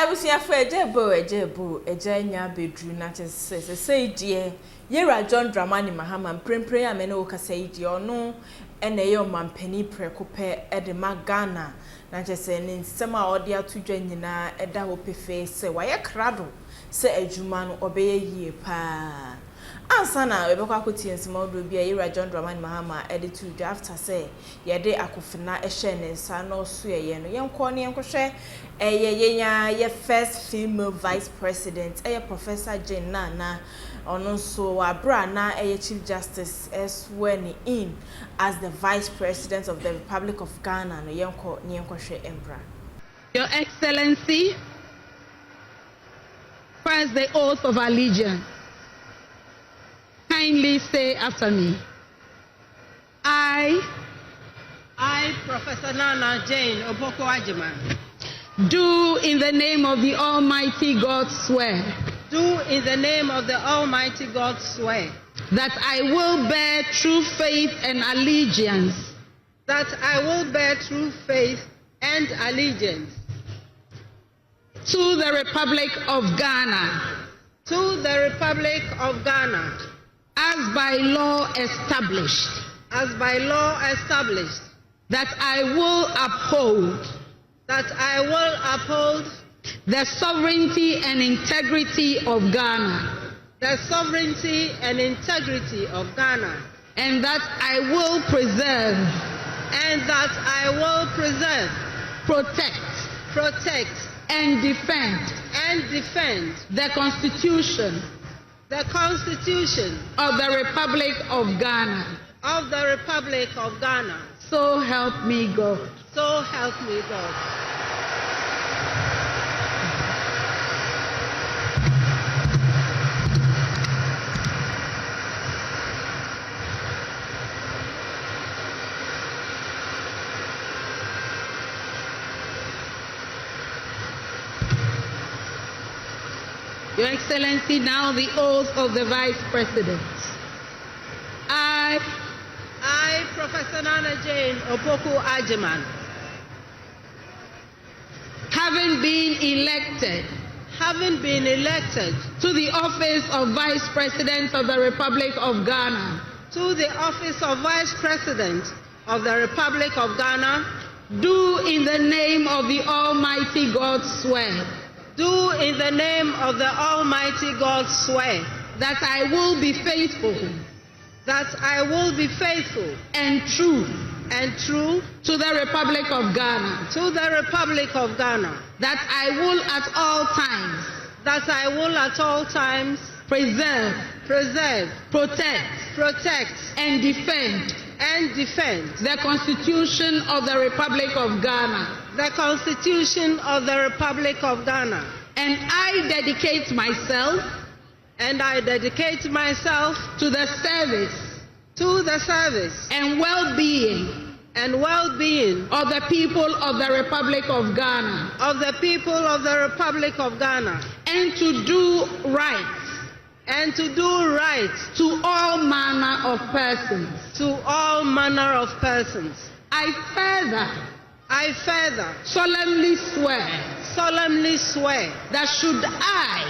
was your friend, Ejanya bedroom, not as say, dear. Yera John Dramani Mahama, Pray, and Menoka say, dear, no, and a young man penny precope at the Ghana. Not just in summer or dear to Jenina, a double face, say, why a cradle, say Agyemang obey ye pa. Ansana, we boka kuti and small do be a Yera John Dramani Mahama edited after say, ye de akufina a shen son or swear yen, young corny and crochet, ye first female vice president, Professor Jane Nana. Also, Abrana, Chief Justice, is sworn in as the Vice President of the Republic of Ghana, no Nyankoshe Emperor. Your Excellency, first the oath of allegiance. Kindly say after me. I, Professor Nana Jane Oboko Agyemang, do in the name of the Almighty God swear. Do in the name of the Almighty God swear that I will bear true faith and allegiance. That I will bear true faith and allegiance to the Republic of Ghana. To the Republic of Ghana. As by law established. As by law established. That I will uphold. That I will uphold the sovereignty and integrity of Ghana. The sovereignty and integrity of Ghana. And that I will preserve. And that I will preserve. Protect. And defend. The Constitution. The Constitution. Of the Republic of Ghana. Of the Republic of Ghana. So help me God. So help me God. Your Excellency, now the oath of the Vice President. I, Professor Nana Jane Oboko Agyemang, having been elected to the office of Vice President of the Republic of Ghana, to the office of Vice President of the Republic of Ghana, do in the name of the Almighty God swear. Do in the name of the Almighty God swear that I will be faithful. That I will be faithful and true to the Republic of Ghana. To the Republic of Ghana. That I will at all times. That I will at all times preserve, protect, and defend the Constitution of the Republic of Ghana. The Constitution of the Republic of Ghana. And I dedicate myself. To the service. And well-being. Of the people of the Republic of Ghana. Of the people of the Republic of Ghana. And to do right. To all manner of persons. To all manner of persons. I further solemnly swear that should I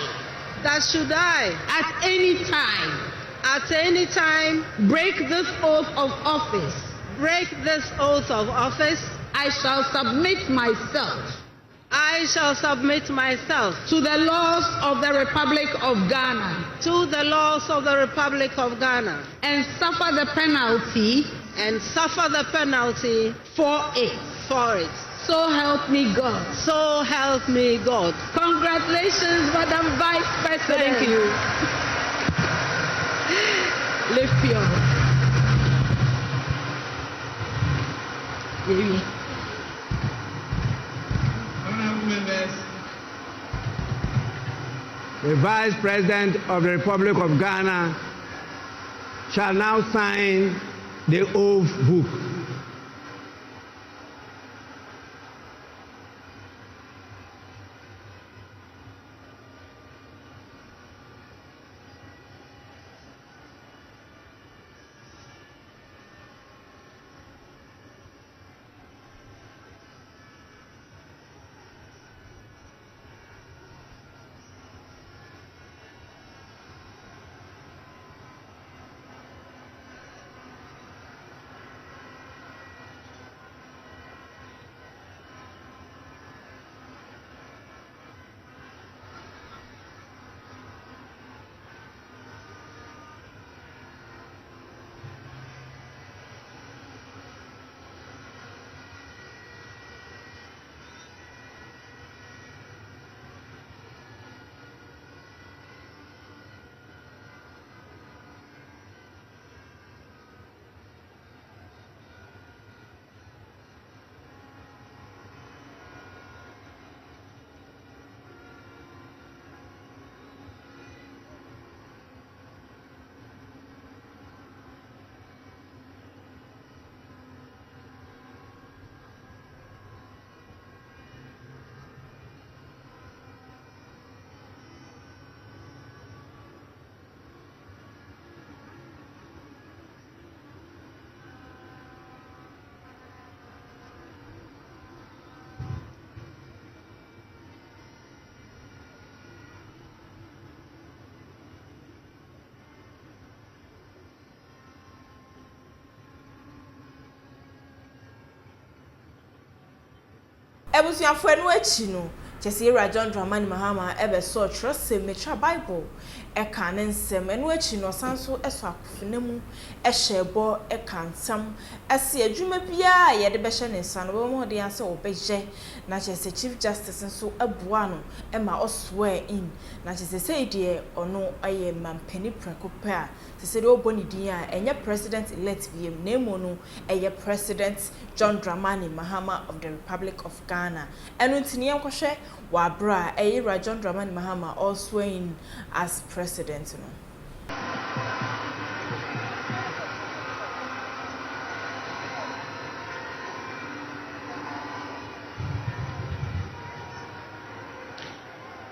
at any time break this oath of office, I shall submit myself to the laws of the Republic of Ghana, and suffer the penalty for it. So help me God. So help me God. Congratulations, Madam Vice President. Thank you. Lift your Honorable members, the Vice President of the Republic of Ghana shall now sign the oath book. ebusuafo enu echi no chese Yera John Dramani Mahama ebe so trust metra Bible eka ne nsem enu echi no sanso eso akofenemu ehye eka nsam ase adwuma bia ye de behye ne nsa no bo mo de ase obehye na chese Chief Justice nso aboa no ema oswear in na chese say de ono aye mampeni prekope a chese de oboni din a enye president elect biem na emo no eye President John Dramani Mahama of the Republic of Ghana enu ntini enkohwe wa bra Yera John Dramani Mahama also in as president no.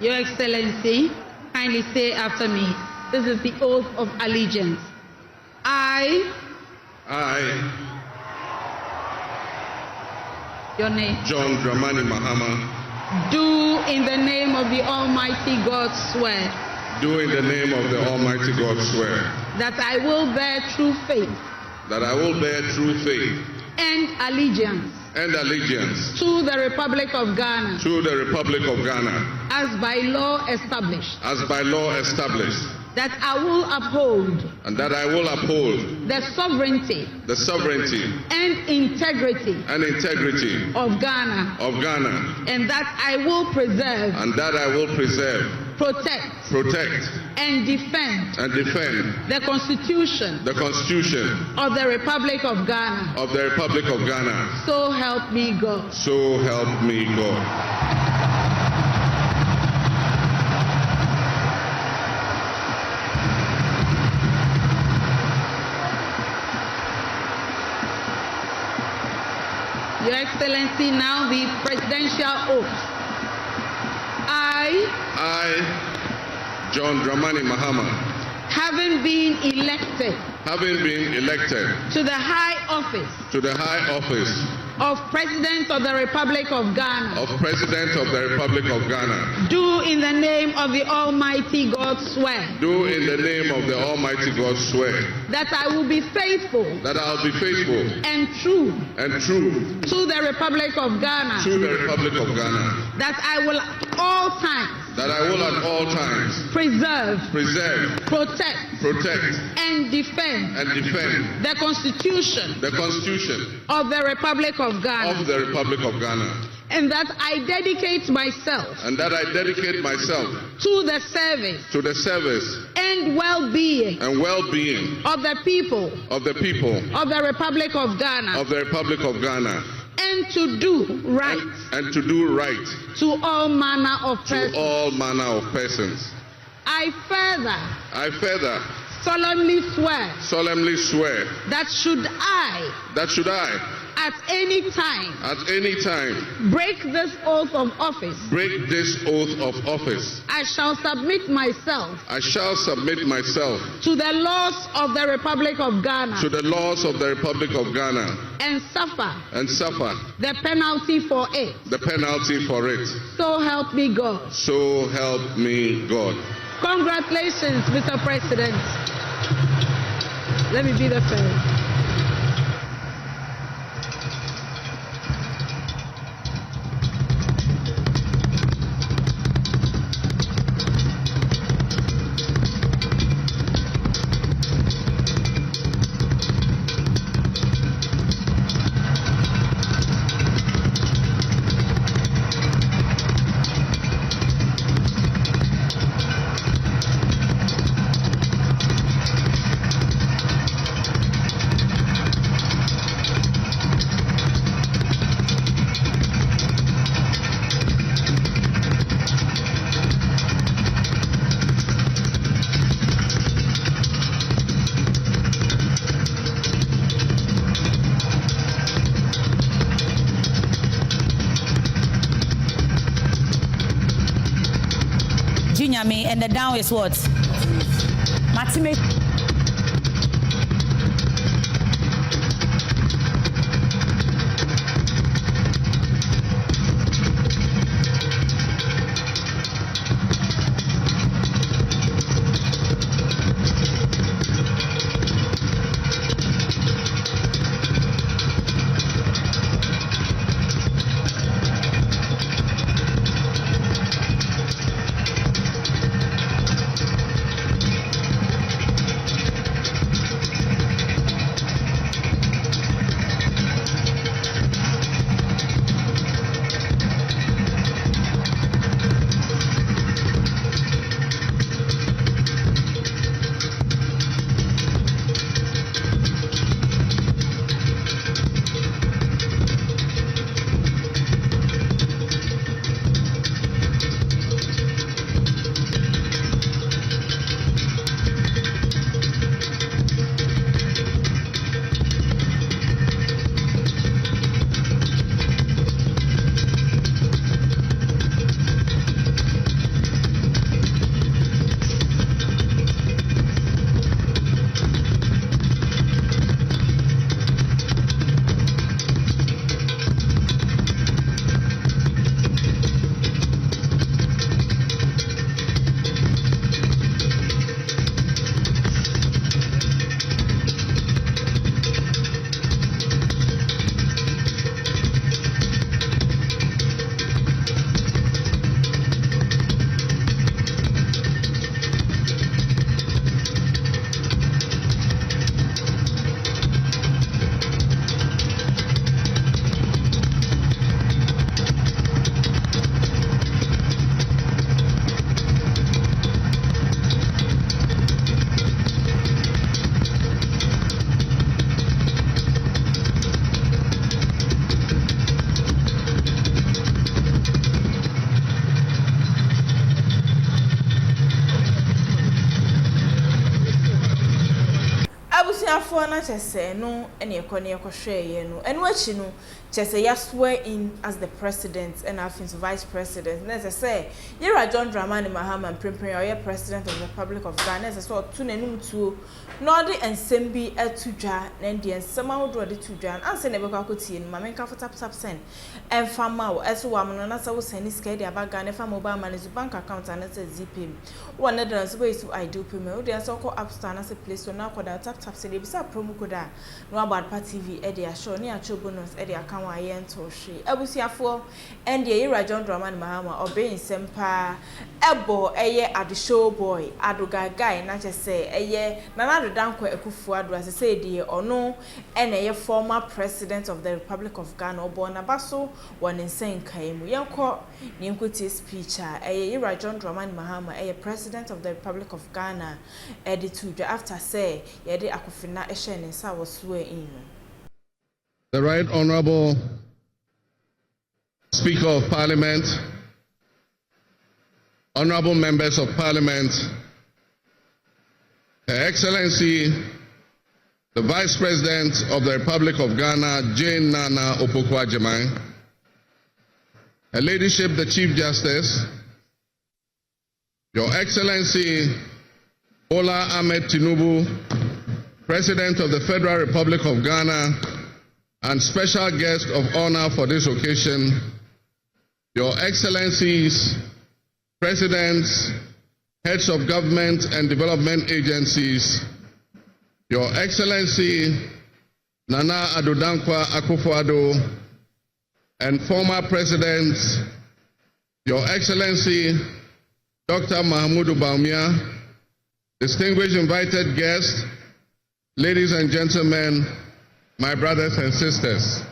Your Excellency, kindly say after me. This is the oath of allegiance. I, your name, John Dramani Mahama, do in the name of the Almighty God swear. Do in the name of the Almighty God swear. That I will bear true faith. That I will bear true faith. And allegiance. And allegiance. To the Republic of Ghana. To the Republic of Ghana. As by law established. As by law established. That I will uphold. And that I will uphold. The sovereignty. The sovereignty. And integrity. And integrity. Of Ghana. Of Ghana. And that I will preserve. And that I will preserve. Protect. Protect. And defend. And defend. The Constitution. The Constitution. Of the Republic of Ghana. Of the Republic of Ghana. So help me God. So help me God. Your Excellency, now the presidential oath. I, John Dramani Mahama, having been elected to the high office of President of the Republic of Ghana, do in the name of the Almighty God swear. Do in the name of the Almighty God swear. That I will be faithful. That I will be faithful. And true. To the Republic of Ghana. To the Republic of Ghana. That I will at all times. That I will at all times. Preserve. Protect. And defend. The Constitution. Of the Republic of Ghana. And that I dedicate myself. To the service. And well-being. Of the people. Of the Republic of Ghana. And to do right. To all manner of persons. I further. Solemnly swear. That should I. At any time. Break this oath of office. I shall submit myself. To the laws of the Republic of Ghana. And suffer. The penalty for it. So help me God. Congratulations, Mr. President. Let me be the first. And the down is what? Matime. abusuafo na chese no ene ekone ekohwe no eno achi no chese ya swear in as the president and after vice president na say Yera John Dramani Mahama prempren oye president of the Republic of Ghana say so tu nanum tuo no de ensem bi atudwa na de ensem ahodo de tudwa anse na beka akotie no mamenka tap send en fama wo eso wa no na say wo send sika de abaga na fa mobile money bank account na say zipim wo na de so be so I do payment wo de so call app store na say play store na koda tap say be say promo code no about TV e de show ni acho bonus e de account wa yen to hwe abusiafo en de Yera John Dramani Mahama obe nsem pa ebo eye ade show boy adoga guy na che say eye na Danko Ekufuado as say the ono ene former president of the Republic of Ghana obona baso one insane kaimu yanko ni nkuti speech Yera John Dramani Mahama president of the Republic of Ghana edituja after say yede akofina ehye ne nsa wo swear in. The Right Honorable Speaker of Parliament, honorable members of Parliament, Her Excellency, the Vice President of the Republic of Ghana, Jane Nana Agyemang, Her Ladyship, the Chief Justice, Your Excellency, Bola Ahmed Tinubu, President of the Federal Republic of Ghana, and special guest of honor for this occasion, Your Excellencies, Presidents, Heads of government and development agencies, Your Excellency Nana Addo Dankwa Akufo-Addo, and former presidents, Your Excellency Dr. Mahamudu Bawumia, distinguished invited guests, ladies and gentlemen, my brothers and sisters.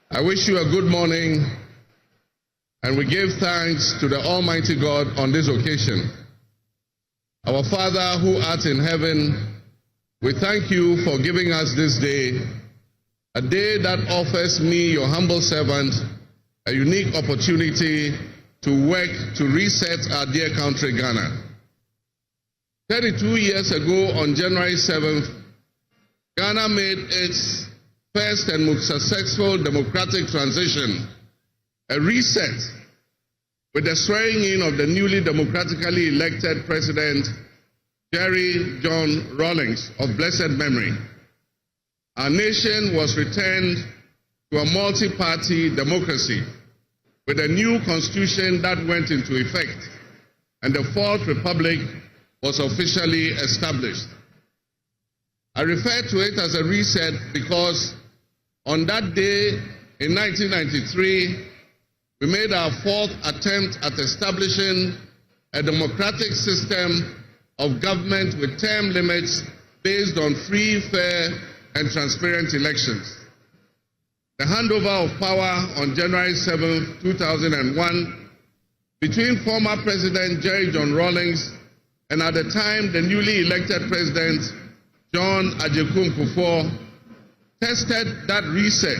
I wish you a good morning. And we give thanks to the Almighty God on this occasion. Our Father who art in heaven, we thank you for giving us this day, a day that offers me, your humble servant, a unique opportunity to work to reset our dear country, Ghana. 32 years ago, on January 7th, Ghana made its first and most successful democratic transition, a reset, with the swearing in of the newly democratically elected President Jerry John Rawlings of blessed memory. Our nation was returned to a multi-party democracy with a new constitution that went into effect, and the Fourth Republic was officially established. I refer to it as a reset because on that day in 1993, we made our fourth attempt at establishing a democratic system of government with term limits based on free, fair, and transparent elections. The handover of power on January 7, 2001, between former President Jerry John Rawlings and at the time the newly elected President John Agyemang Kufuor, tested that reset,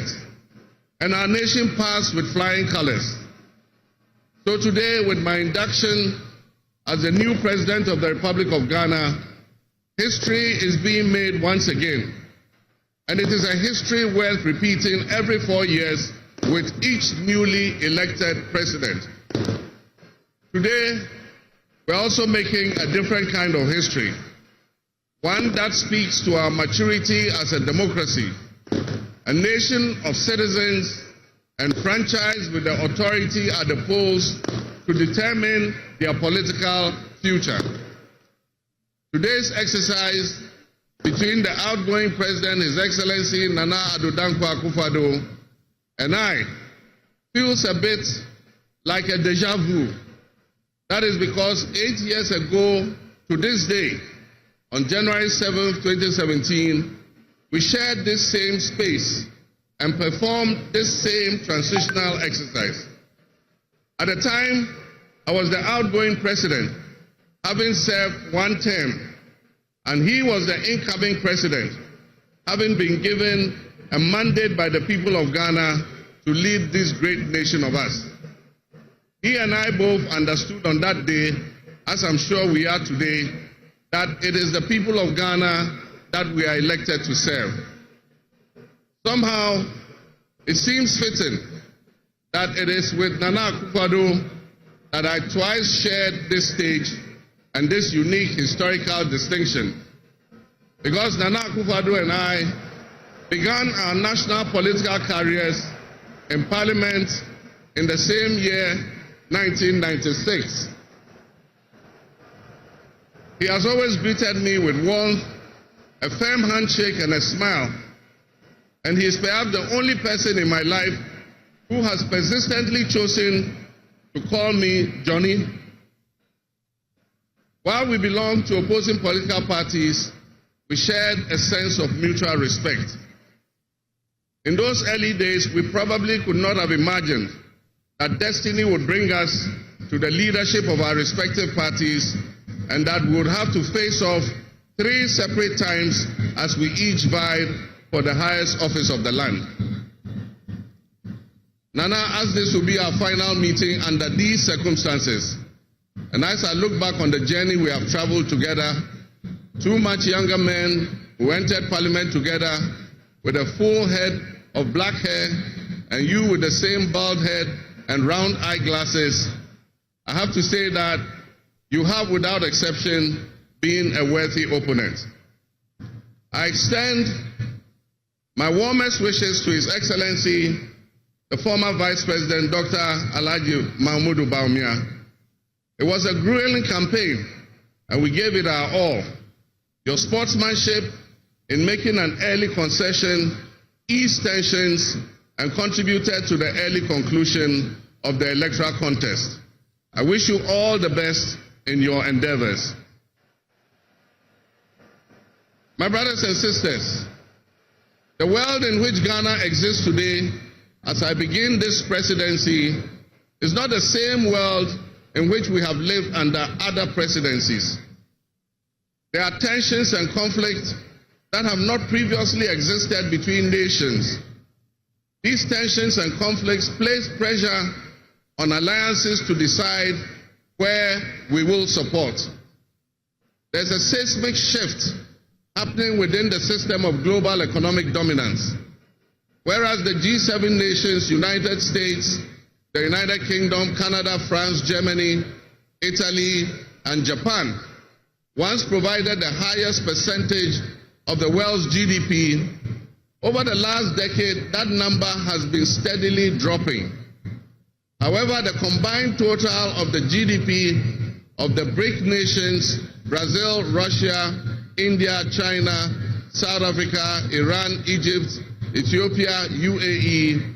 and our nation passed with flying colors. So today, with my induction as the new President of the Republic of Ghana, history is being made once again. And it is a history worth repeating every 4 years with each newly elected president. Today, we're also making a different kind of history, one that speaks to our maturity as a democracy, a nation of citizens enfranchised with the authority at the polls to determine their political future. Today's exercise between the outgoing President, His Excellency Nana Addo Dankwa Akufo-Addo, and I feels a bit like a deja vu. That is because 8 years ago to this day, on January 7th, 2017, we shared this same space and performed this same transitional exercise. At the time, I was the outgoing president, having served one term, and he was the incoming president, having been given a mandate by the people of Ghana to lead this great nation of us. He and I both understood on that day, as I'm sure we are today, that it is the people of Ghana that we are elected to serve. Somehow, it seems fitting that it is with Nana Akufo-Addo that I twice shared this stage and this unique historical distinction, because Nana Akufo-Addo and I began our national political careers in Parliament in the same year, 1996. He has always greeted me with warmth, a firm handshake, and a smile. And he is perhaps the only person in my life who has persistently chosen to call me Johnny. While we belong to opposing political parties, we shared a sense of mutual respect. In those early days, we probably could not have imagined that destiny would bring us to the leadership of our respective parties, and that we would have to face off 3 separate times as we each vied for the highest office of the land. Nana, as this will be our final meeting under these circumstances, and as I look back on the journey we have traveled together, 2 much younger men who entered Parliament together with a full head of black hair, and you with the same bald head and round eyeglasses, I have to say that you have, without exception, been a worthy opponent. I extend my warmest wishes to His Excellency, the former Vice President, Dr. Agyemang. It was a grueling campaign, and we gave it our all. Your sportsmanship in making an early concession eased tensions and contributed to the early conclusion of the electoral contest. I wish you all the best in your endeavors. My brothers and sisters, the world in which Ghana exists today, as I begin this presidency, is not the same world in which we have lived under other presidencies. There are tensions and conflicts that have not previously existed between nations. These tensions and conflicts place pressure on alliances to decide where we will support. There's a seismic shift happening within the system of global economic dominance. Whereas the G7 nations, United States, the United Kingdom, Canada, France, Germany, Italy, and Japan once provided the highest percentage of the world's GDP, over the last decade, that number has been steadily dropping. However, the combined total of the GDP of the BRIC nations, Brazil, Russia, India, China, South Africa, Iran, Egypt, Ethiopia, UAE,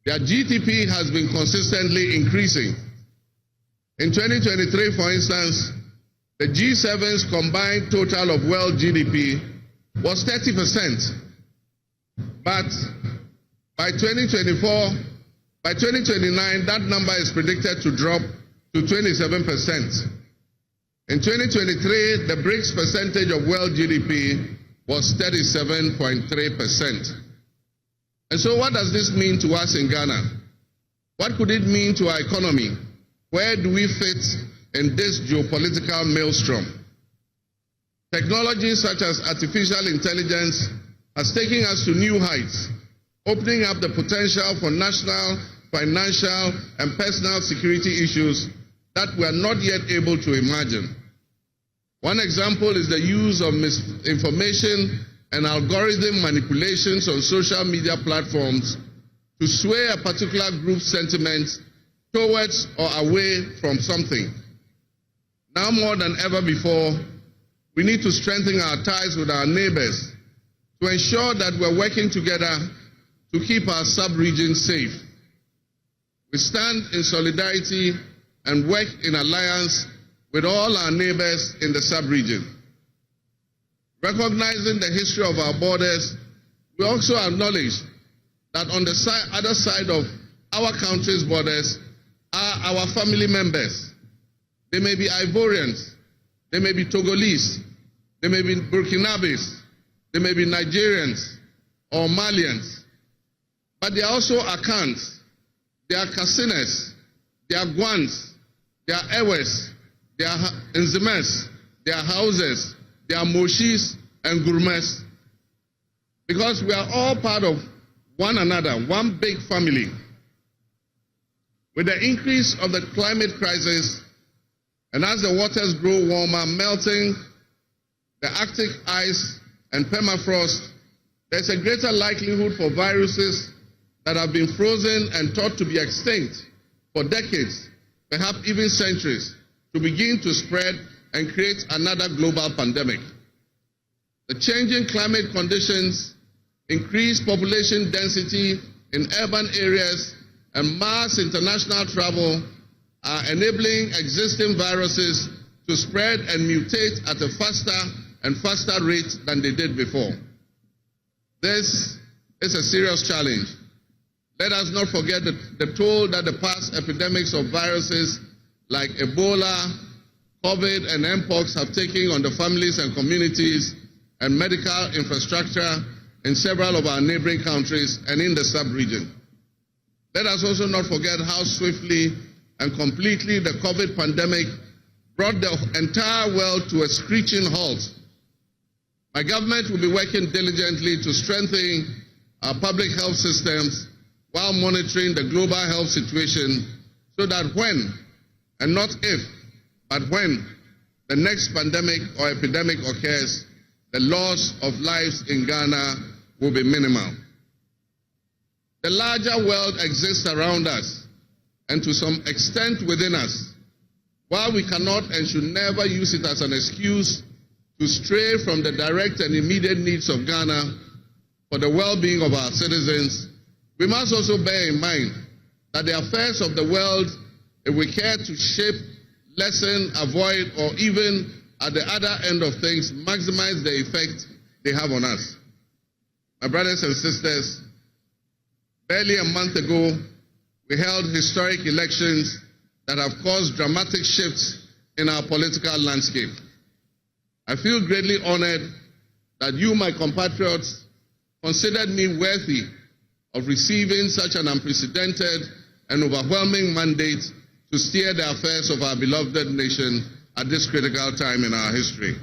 their GDP has been consistently increasing. In 2023, for instance, the G7's combined total of world GDP was 30%. But by 2029, that number is predicted to drop to 27%. In 2023, the BRICS percentage of world GDP was 37.3%. And so what does this mean to us in Ghana? What could it mean to our economy? Where do we fit in this geopolitical maelstrom? Technology such as artificial intelligence has taken us to new heights, opening up the potential for national, financial, and personal security issues that we are not yet able to imagine. One example is the use of misinformation and algorithm manipulations on social media platforms to sway a particular group's sentiments towards or away from something. Now more than ever before, we need to strengthen our ties with our neighbors to ensure that we're working together to keep our sub-region safe. We stand in solidarity and work in alliance with all our neighbors in the sub-region. Recognizing the history of our borders, we also acknowledge that on the other side of our country's borders are our family members. They may be Ivorians, they may be Togolese, they may be Burkinabes, they may be Nigerians or Malians, but they are also Akans, they are Kasinas, they are Gwans, they are Ewes, they are Nzemes, they are Hauses, they are Moshis, and gourmets, because we are all part of one another, one big family. With the increase of the climate crisis, and as the waters grow warmer, melting the Arctic ice and permafrost, there's a greater likelihood for viruses that have been frozen and thought to be extinct for decades, perhaps even centuries, to begin to spread and create another global pandemic. The changing climate conditions, increased population density in urban areas, and mass international travel are enabling existing viruses to spread and mutate at a faster and faster rate than they did before. This is a serious challenge. Let us not forget the toll that the past epidemics of viruses like Ebola, COVID, and Mpox have taken on the families and communities and medical infrastructure in several of our neighboring countries and in the sub-region. Let us also not forget how swiftly and completely the COVID pandemic brought the entire world to a screeching halt. My government will be working diligently to strengthen our public health systems while monitoring the global health situation so that when, and not if, but when the next pandemic or epidemic occurs, the loss of lives in Ghana will be minimal. The larger world exists around us and to some extent within us. While we cannot and should never use it as an excuse to stray from the direct and immediate needs of Ghana for the well-being of our citizens, we must also bear in mind that the affairs of the world, if we care to shape, lessen, avoid, or even at the other end of things, maximize the effect they have on us. My brothers and sisters, barely a month ago, we held historic elections that have caused dramatic shifts in our political landscape. I feel greatly honored that you, my compatriots, considered me worthy of receiving such an unprecedented and overwhelming mandate to steer the affairs of our beloved nation at this critical time in our history.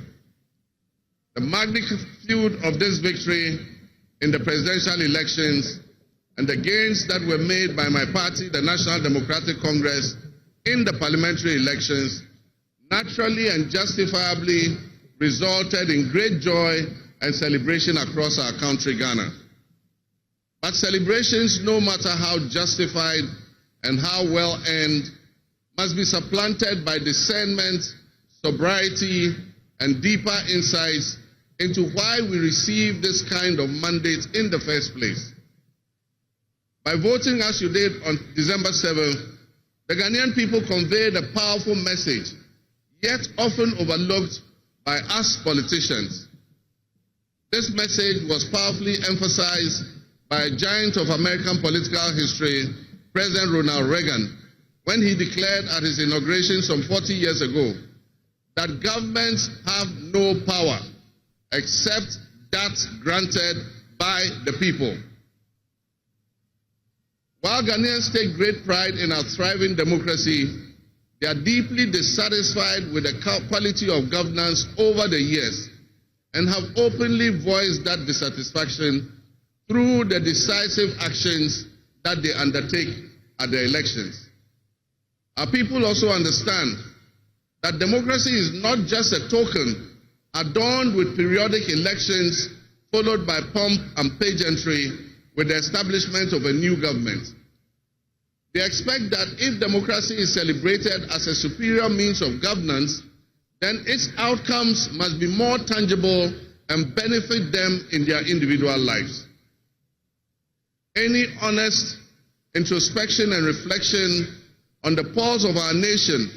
The magnitude of this victory in the presidential elections and the gains that were made by my party, the National Democratic Congress, in the parliamentary elections naturally and justifiably resulted in great joy and celebration across our country, Ghana. But celebrations, no matter how justified and how well earned, must be supplanted by discernment, sobriety, and deeper insights into why we received this kind of mandate in the first place. By voting as you did on December 7th, the Ghanaian people conveyed a powerful message, yet often overlooked by us politicians. This message was powerfully emphasized by a giant of American political history, President Ronald Reagan, when he declared at his inauguration some 40 years ago that governments have no power except that granted by the people. While Ghanaians take great pride in our thriving democracy, they are deeply dissatisfied with the quality of governance over the years and have openly voiced that dissatisfaction through the decisive actions that they undertake at the elections. Our people also understand that democracy is not just a token adorned with periodic elections followed by pomp and pageantry with the establishment of a new government. They expect that if democracy is celebrated as a superior means of governance, then its outcomes must be more tangible and benefit them in their individual lives. Any honest introspection and reflection on the pulse of our nation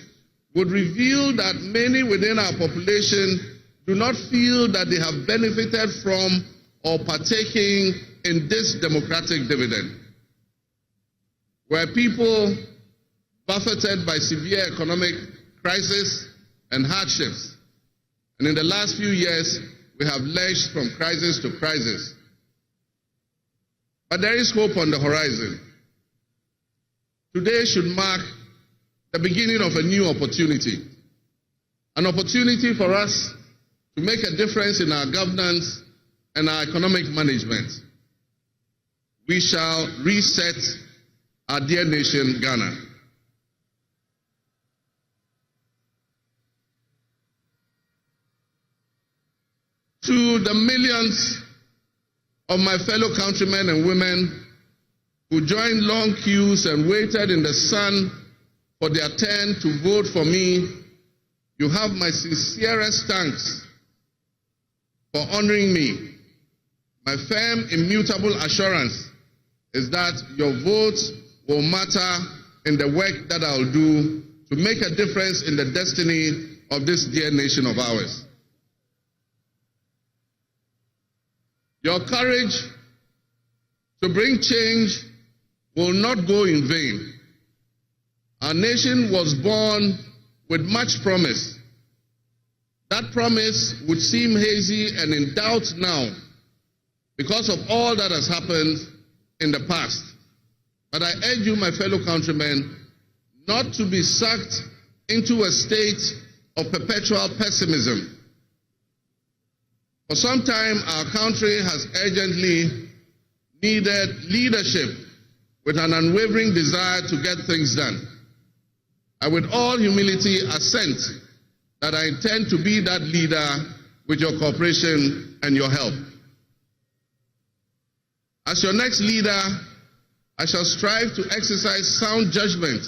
would reveal that many within our population do not feel that they have benefited from or partaking in this democratic dividend. Where people buffeted by severe economic crisis and hardships, and in the last few years, we have lurched from crisis to crisis. But there is hope on the horizon. Today should mark the beginning of a new opportunity. An opportunity for us to make a difference in our governance and our economic management. We shall reset our dear nation, Ghana. To the millions of my fellow countrymen and women who joined long queues and waited in the sun for their turn to vote for me, you have my sincerest thanks for honoring me. My firm, immutable assurance is that your votes will matter in the work that I'll do to make a difference in the destiny of this dear nation of ours. Your courage to bring change will not go in vain. Our nation was born with much promise. That promise would seem hazy and in doubt now because of all that has happened in the past. But I urge you, my fellow countrymen, not to be sucked into a state of perpetual pessimism. For some time, our country has urgently needed leadership with an unwavering desire to get things done. I, with all humility, assent that I intend to be that leader with your cooperation and your help. As your next leader, I shall strive to exercise sound judgment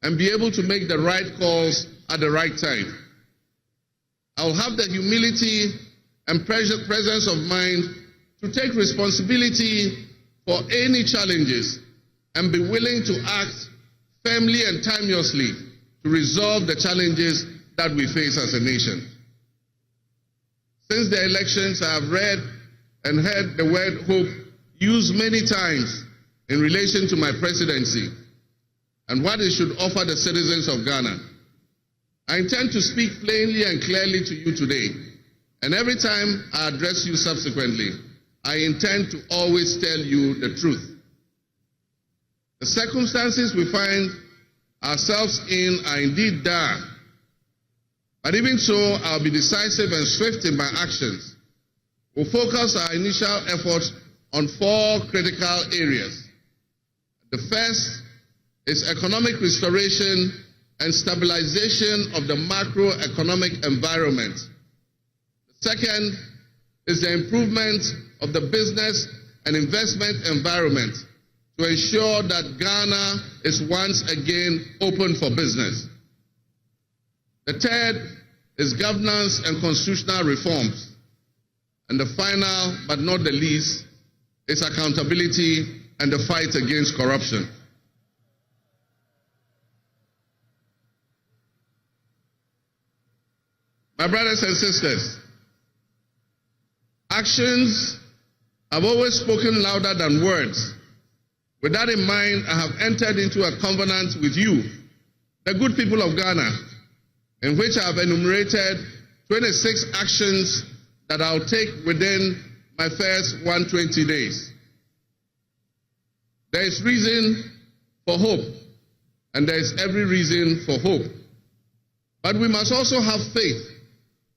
and be able to make the right calls at the right time. I will have the humility and presence of mind to take responsibility for any challenges and be willing to act firmly and timelessly to resolve the challenges that we face as a nation. Since the elections, I have read and heard the word hope used many times in relation to my presidency and what it should offer the citizens of Ghana. I intend to speak plainly and clearly to you today, and every time I address you subsequently, I intend to always tell you the truth. The circumstances we find ourselves in are indeed dire, but even so, I'll be decisive and swift in my actions. We'll focus our initial efforts on 4 critical areas. The first is economic restoration and stabilization of the macroeconomic environment. The second is the improvement of the business and investment environment to ensure that Ghana is once again open for business. The third is governance and constitutional reforms. And the final, but not the least, is accountability and the fight against corruption. My brothers and sisters, actions have always spoken louder than words. With that in mind, I have entered into a covenant with you, the good people of Ghana, in which I have enumerated 26 actions that I'll take within my first 120 days. There is reason for hope, and there is every reason for hope. But we must also have faith,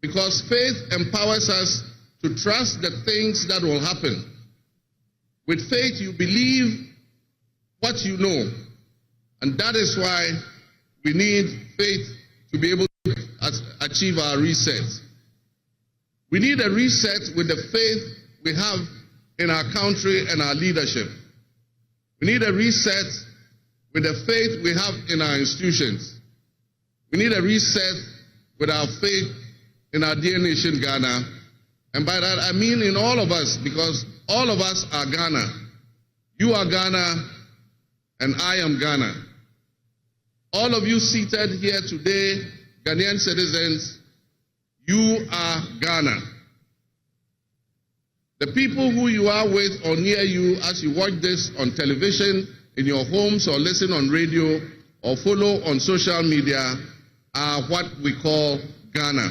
because faith empowers us to trust the things that will happen. With faith, you believe what you know, and that is why we need faith to be able to achieve our reset. We need a reset with the faith we have in our country and our leadership. We need a reset with the faith we have in our institutions. We need a reset with our faith in our dear nation, Ghana. And by that, I mean in all of us, because all of us are Ghana. You are Ghana, and I am Ghana. All of you seated here today, Ghanaian citizens, you are Ghana. The people who you are with or near you as you watch this on television, in your homes, or listen on radio, or follow on social media are what we call Ghana.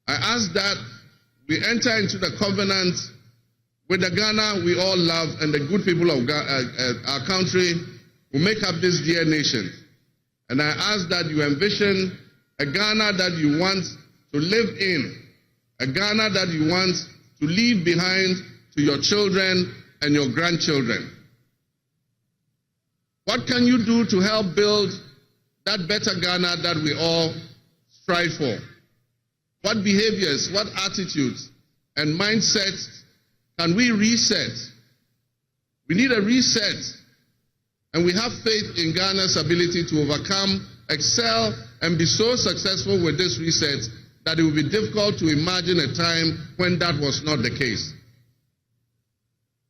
I ask that we enter into the covenant with the Ghana we all love and the good people of our country who make up this dear nation. And I ask that you envision a Ghana that you want to live in, a Ghana that you want to leave behind to your children and your grandchildren. What can you do to help build that better Ghana that we all strive for? What behaviors, what attitudes and mindsets can we reset? We need a reset, and we have faith in Ghana's ability to overcome, excel, and be so successful with this reset that it will be difficult to imagine a time when that was not the case.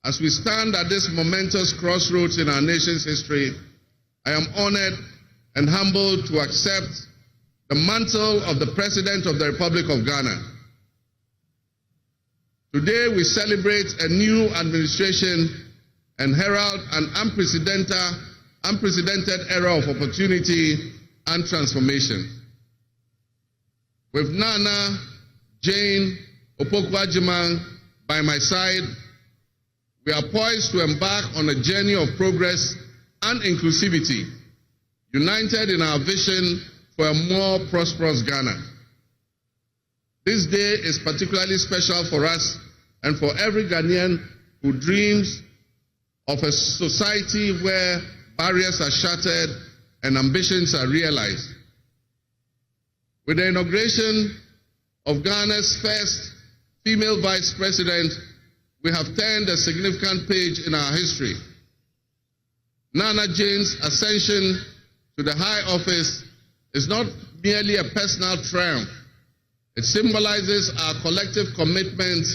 As we stand at this momentous crossroads in our nation's history, I am honored and humbled to accept the mantle of the President of the Republic of Ghana. Today we celebrate a new administration and herald an unprecedented era of opportunity and transformation. With Nana Jane Agyemang by my side, we are poised to embark on a journey of progress and inclusivity, united in our vision for a more prosperous Ghana. This day is particularly special for us and for every Ghanaian who dreams of a society where barriers are shattered and ambitions are realized. With the inauguration of Ghana's first female vice president, we have turned a significant page in our history. Nana Jane's ascension to the high office is not merely a personal triumph. It symbolizes our collective commitment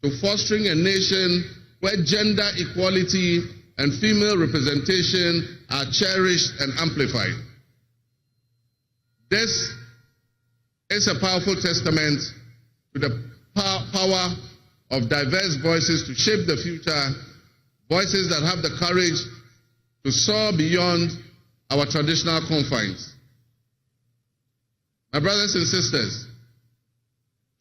to fostering a nation where gender equality and female representation are cherished and amplified. This is a powerful testament to the power of diverse voices to shape the future, voices that have the courage to soar beyond our traditional confines. My brothers and sisters,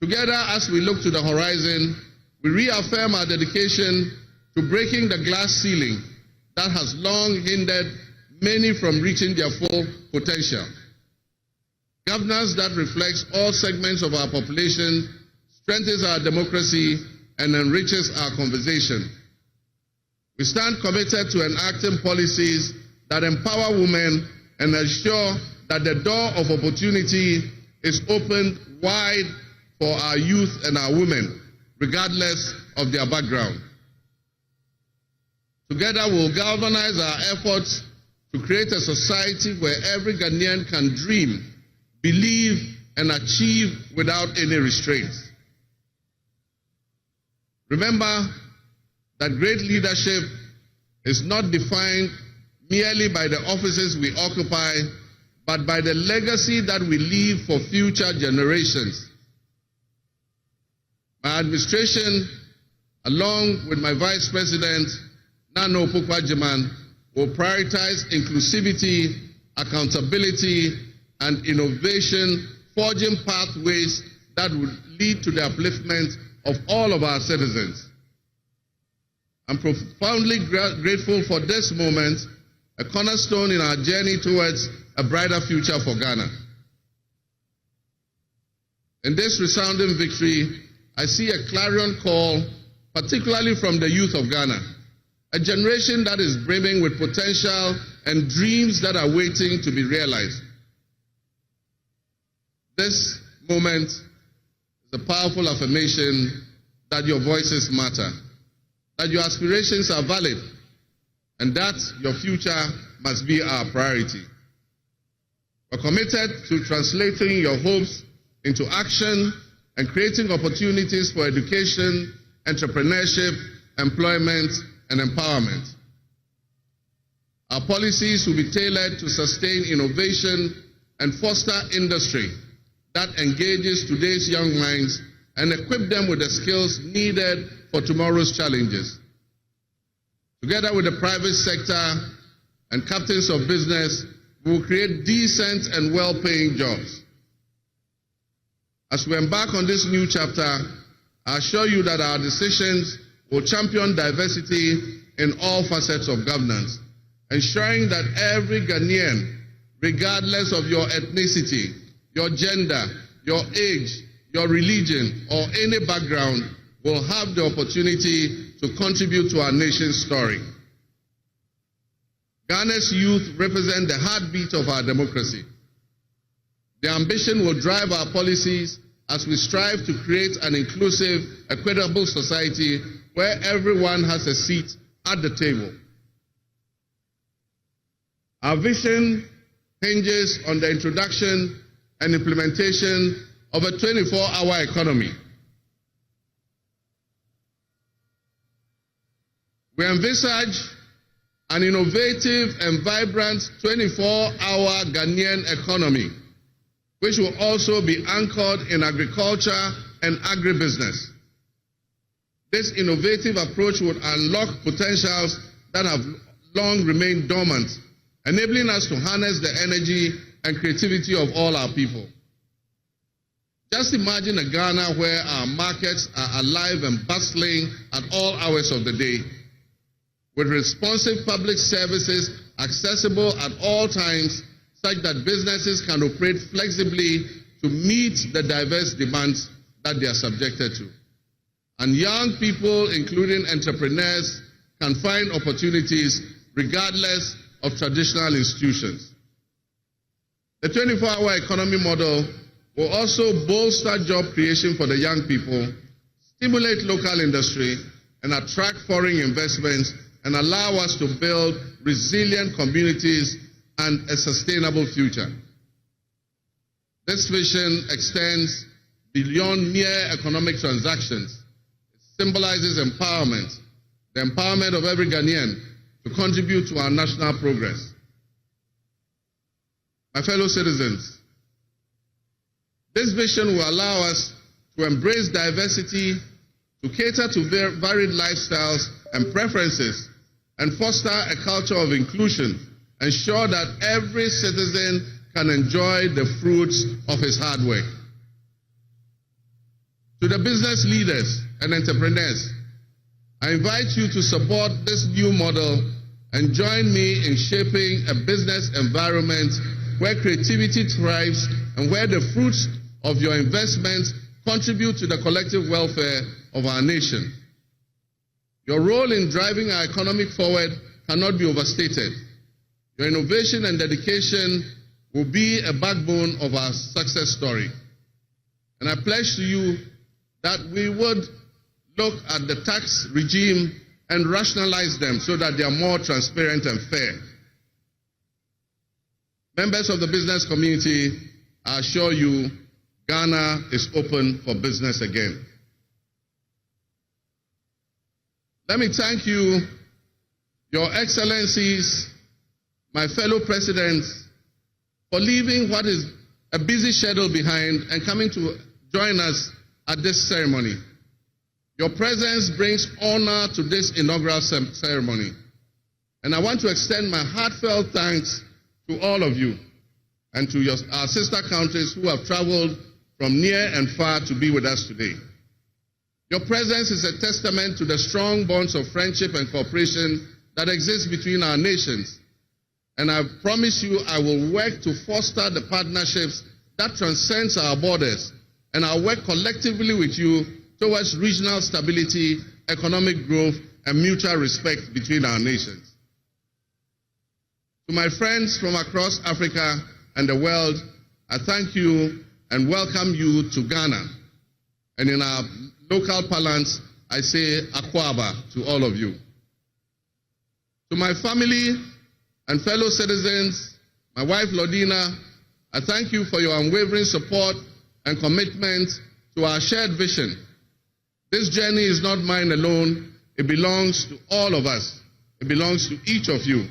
together as we look to the horizon, we reaffirm our dedication to breaking the glass ceiling that has long hindered many from reaching their full potential. Governance that reflects all segments of our population strengthens our democracy and enriches our conversation. We stand committed to enacting policies that empower women and ensure that the door of opportunity is opened wide for our youth and our women, regardless of their background. Together, we'll galvanize our efforts to create a society where every Ghanaian can dream, believe, and achieve without any restraints. Remember that great leadership is not defined merely by the offices we occupy, but by the legacy that we leave for future generations. My administration, along with my Vice President, Nana Agyemang, will prioritize inclusivity, accountability, and innovation, forging pathways that would lead to the upliftment of all of our citizens. I'm profoundly grateful for this moment, a cornerstone in our journey towards a brighter future for Ghana. In this resounding victory, I see a clarion call, particularly from the youth of Ghana, a generation that is brimming with potential and dreams that are waiting to be realized. This moment is a powerful affirmation that your voices matter, that your aspirations are valid, and that your future must be our priority. We're committed to translating your hopes into action and creating opportunities for education, entrepreneurship, employment, and empowerment. Our policies will be tailored to sustain innovation and foster industry that engages today's young minds and equip them with the skills needed for tomorrow's challenges. Together with the private sector and captains of business, we will create decent and well-paying jobs. As we embark on this new chapter, I assure you that our decisions will champion diversity in all facets of governance, ensuring that every Ghanaian, regardless of your ethnicity, your gender, your age, your religion, or any background will have the opportunity to contribute to our nation's story. Ghana's youth represent the heartbeat of our democracy. Their ambition will drive our policies as we strive to create an inclusive, equitable society where everyone has a seat at the table. Our vision hinges on the introduction and implementation of a 24-hour economy. We envisage an innovative and vibrant 24-hour Ghanaian economy, which will also be anchored in agriculture and agribusiness. This innovative approach would unlock potentials that have long remained dormant, enabling us to harness the energy and creativity of all our people. Just imagine a Ghana where our markets are alive and bustling at all hours of the day, with responsive public services accessible at all times, such that businesses can operate flexibly to meet the diverse demands that they are subjected to. And young people, including entrepreneurs, can find opportunities regardless of traditional institutions. The 24-hour economy model will also bolster job creation for the young people, stimulate local industry, and attract foreign investments, and allow us to build resilient communities and a sustainable future. This vision extends beyond mere economic transactions. It symbolizes empowerment, the empowerment of every Ghanaian to contribute to our national progress. My fellow citizens, this vision will allow us to embrace diversity, to cater to varied lifestyles and preferences, and foster a culture of inclusion, ensure that every citizen can enjoy the fruits of his hard work. To the business leaders and entrepreneurs, I invite you to support this new model and join me in shaping a business environment where creativity thrives and where the fruits of your investments contribute to the collective welfare of our nation. Your role in driving our economy forward cannot be overstated. Your innovation and dedication will be a backbone of our success story. And I pledge to you that we would look at the tax regime and rationalize them so that they are more transparent and fair. Members of the business community, I assure you, Ghana is open for business again. Let me thank you, Your Excellencies, my fellow presidents, for leaving what is a busy schedule behind and coming to join us at this ceremony. Your presence brings honor to this inaugural ceremony. And I want to extend my heartfelt thanks to all of you and to our sister countries who have traveled from near and far to be with us today. Your presence is a testament to the strong bonds of friendship and cooperation that exist between our nations. And I promise you I will work to foster the partnerships that transcends our borders, and I'll work collectively with you towards regional stability, economic growth, and mutual respect between our nations. To my friends from across Africa and the world, I thank you and welcome you to Ghana. And in our local parlance, I say Akwaba to all of you. To my family and fellow citizens, my wife Lodina, I thank you for your unwavering support and commitment to our shared vision. This journey is not mine alone. It belongs to all of us. It belongs to each of you.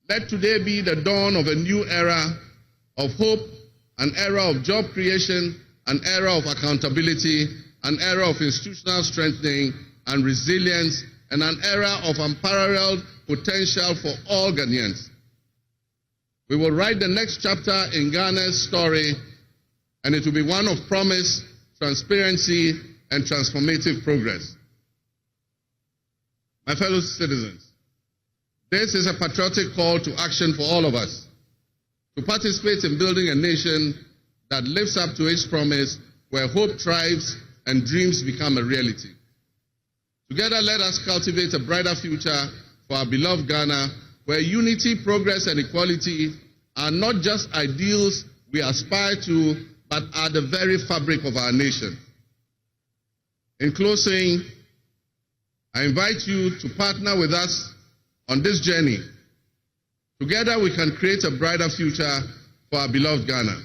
Let today be the dawn of a new era of hope, an era of job creation, an era of accountability, an era of institutional strengthening and resilience, and an era of unparalleled potential for all Ghanaians. We will write the next chapter in Ghana's story, and it will be one of promise, transparency, and transformative progress. My fellow citizens, this is a patriotic call to action for all of us to participate in building a nation that lives up to its promise, where hope thrives and dreams become a reality. Together, let us cultivate a brighter future for our beloved Ghana, where unity, progress, and equality are not just ideals we aspire to, but are the very fabric of our nation. In closing, I invite you to partner with us on this journey. Together, we can create a brighter future for our beloved Ghana,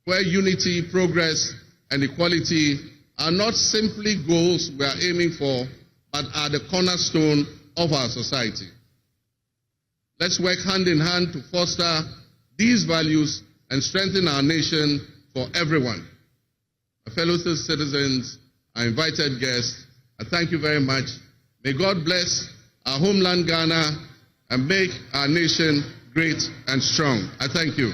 where unity, progress, and equality are not simply goals we are aiming for, but are the cornerstone of our society. Let's work hand in hand to foster these values and strengthen our nation for everyone. My fellow citizens, our invited guests, I thank you very much. May God bless our homeland Ghana and make our nation great and strong. I thank you.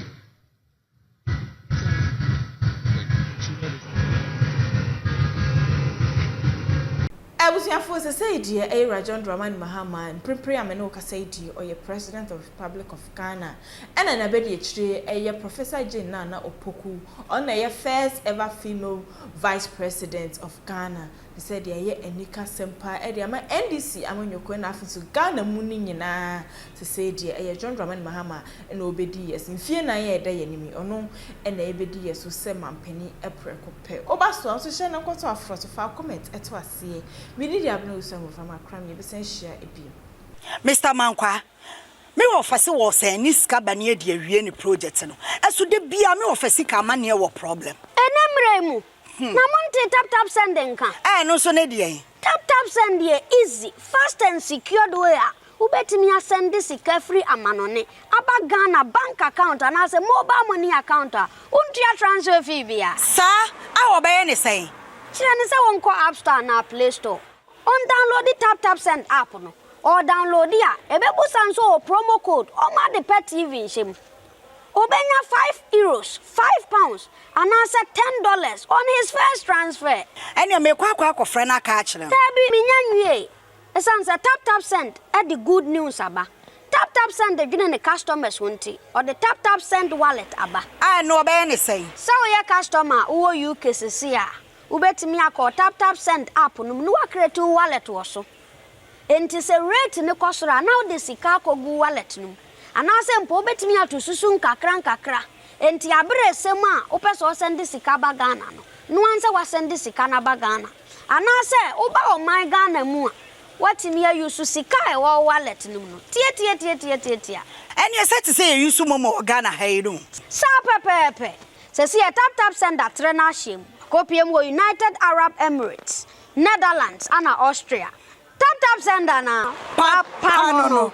Abusuafo say die Era John Dramani Mahama and Prepare Ameno Kasaidi or your President of the Republic of Ghana and an abedi chire Professor Agyemang Opoku on a first ever female Vice President of Ghana. They said they are Enika Sempa Ediama NDC among your Queen Africa Ghana Mooning na to say die John Dramani Mahama and obedi yes in fear na ye day enemy or no and ebedi yes who say penny a precope. Obaso so share na kwato afro to file comment etwa see. We need to have no some from our crime, you share a beam. Mr. Mankwa, me office was saying this cabane de any project. As to the be a me office camania or problem. And I'm Remu. Namonte tap sending can. No so nedia. Tap send ye easy, fast and secured way. Who bet me a send this free amanone. Aba Ghana bank account and as a mobile money account. Untia transfer fee via. Sir, I will buy anything. Chine say won ko App Store na Play Store. On download the tap send app no. Or download dia. Ebebu sanso promo code. O ma de pet TV shim. Obenya €5, £5, and answer $10 on his first transfer. And you make kwa friend a catch them. Tabi minyanwe. Esansa tap send at the good news aba. Tap send the giving the customers wanti or the tap send wallet aba. I know about anything. So your customer who you kesisia. Ubetimi akọ tap send app no no create wallet woso. Enti se rate ne kosora now the sika kogu wallet no. Anase mpo ubetimi atu susu nkakra. Enti abre sema opeso send sika ba Ghana no. No anse wa send sika na ba Ghana. Anase oba o my Ghana mu a. Watimi ya use sika e wa wallet no no. Tie. And you said to say you use momo Ghana hey no. Sa pepe. Se si tap send that trainer shim. Kopium wo United Arab Emirates, Netherlands, and Austria. Tap send na. Papa no.